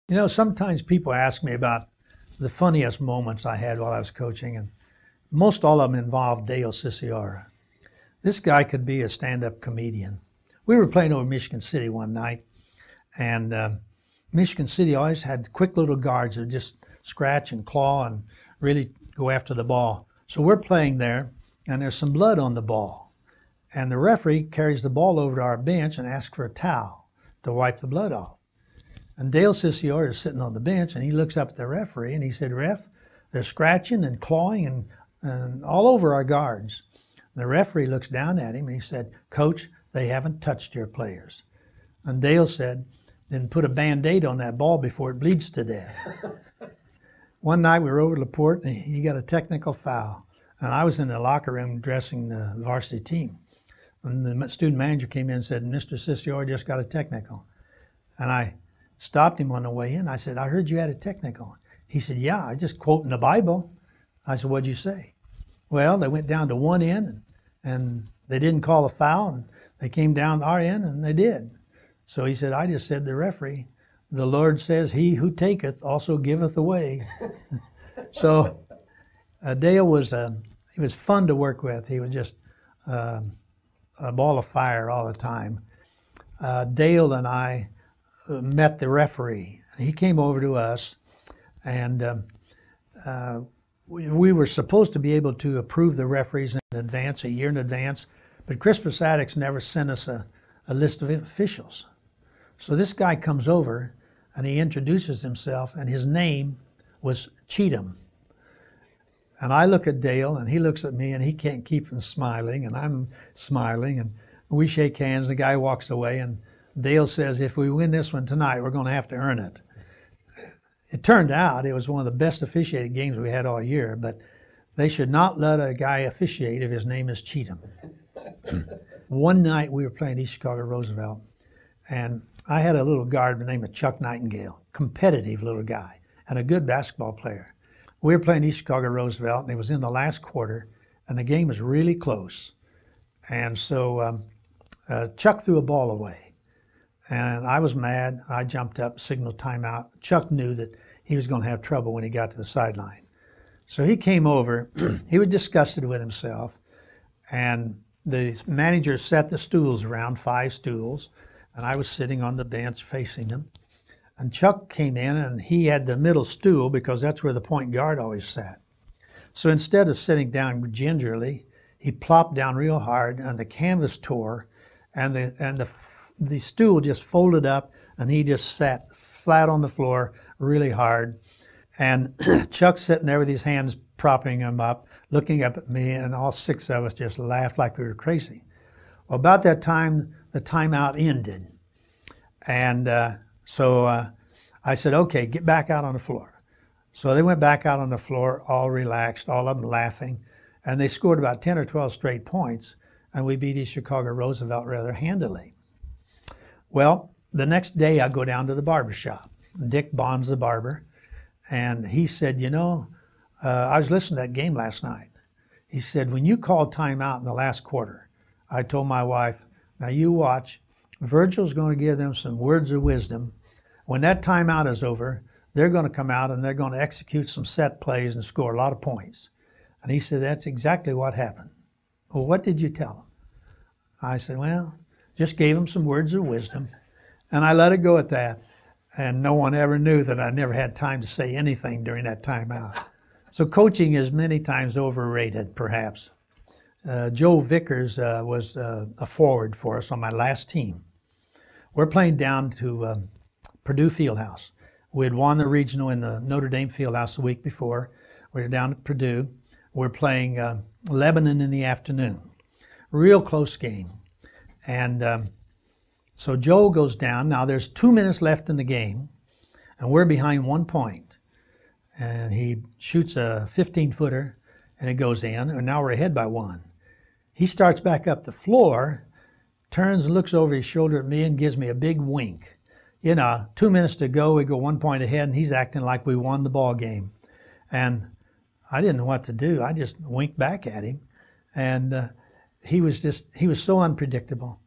You know, sometimes people ask me about the funniest moments I had while I was coaching, and most all of them involved Dale Ciciora. This guy could be a stand-up comedian. We were playing over Michigan City one night, and Michigan City always had quick little guards that just scratch and claw and really go after the ball. So we're playing there, and there's some blood on the ball. And the referee carries the ball over to our bench and asks for a towel to wipe the blood off. And Dale Ciciora is sitting on the bench, and he looks up at the referee, and he said, "Ref, they're scratching and clawing and all over our guards." The referee looks down at him, and he said, "Coach, they haven't touched your players." And Dale said, "Then put a Band-Aid on that ball before it bleeds to death." One night we were over at LaPorte, and he got a technical foul. And I was in the locker room dressing the varsity team. And the student manager came in and said, "Mr. Ciciora just got a technical." And I stopped him on the way in. I said, "I heard you had a technical." He said, "Yeah, I just quoting the Bible." I said, "What'd you say?" "Well, they went down to one end, and they didn't call a foul, and they came down to our end, and they did." So he said, "I just said to the referee, the Lord says, he who taketh also giveth away." So Dale he was fun to work with. He was just a ball of fire all the time. Dale and I met the referee. He came over to us, and we were supposed to be able to approve the referees in advance, a year in advance, but Crispus Attucks never sent us a list of officials. So this guy comes over, and he introduces himself, and his name was Cheatham. And I look at Dale, and he looks at me, and he can't keep from smiling, and I'm smiling, and we shake hands. The guy walks away, and Dale says, "If we win this one tonight, we're going to have to earn it." It turned out it was one of the best officiated games we had all year, but they should not let a guy officiate if his name is Cheatham. One night we were playing East Chicago Roosevelt, and I had a little guard by the name of Chuck Nightingale, competitive little guy, and a good basketball player. We were playing East Chicago Roosevelt, and it was in the last quarter, and the game was really close. And so Chuck threw a ball away, and I was mad. I jumped up, signaled timeout. Chuck knew that he was going to have trouble when he got to the sideline. So he came over. He was disgusted with himself, and the manager set the stools around, 5 stools, and I was sitting on the bench facing him. And Chuck came in, and he had the middle stool because that's where the point guard always sat. So instead of sitting down gingerly, he plopped down real hard, and the canvas tore, and the stool just folded up, and he just sat flat on the floor really hard. And Chuck's sitting there with his hands propping him up, looking up at me, and all 6 of us just laughed like we were crazy. Well, about that time, the timeout ended. And so I said, "Okay, get back out on the floor." So they went back out on the floor, all relaxed, all of them laughing, and they scored about 10 or 12 straight points, and we beat East Chicago Roosevelt rather handily. Well, the next day I go down to the barber shop. Dick Bond's the barber, and he said, "You know, I was listening to that game last night." He said, "When you called timeout in the last quarter, I told my wife, 'Now you watch, Virgil's going to give them some words of wisdom. When that timeout is over, they're going to come out and they're going to execute some set plays and score a lot of points.'" And he said, "That's exactly what happened." "Well, what did you tell them?" I said, "Well, just gave them some words of wisdom." And I let it go at that. And no one ever knew that I never had time to say anything during that timeout. So coaching is many times overrated, perhaps. Joe Vickers was a forward for us on my last team. We're playing down to Purdue Fieldhouse. We had won the regional in the Notre Dame Fieldhouse the week before. We were down at Purdue. We're playing Lebanon in the afternoon. Real close game. And so Joe goes down. Now there's 2 minutes left in the game, and we're behind 1 point. And he shoots a 15-footer, and it goes in, and now we're ahead by 1. He starts back up the floor, turns and looks over his shoulder at me and gives me a big wink. You know, 2 minutes to go, we go 1 point ahead, and he's acting like we won the ball game. And I didn't know what to do. I just winked back at him. And he was so unpredictable.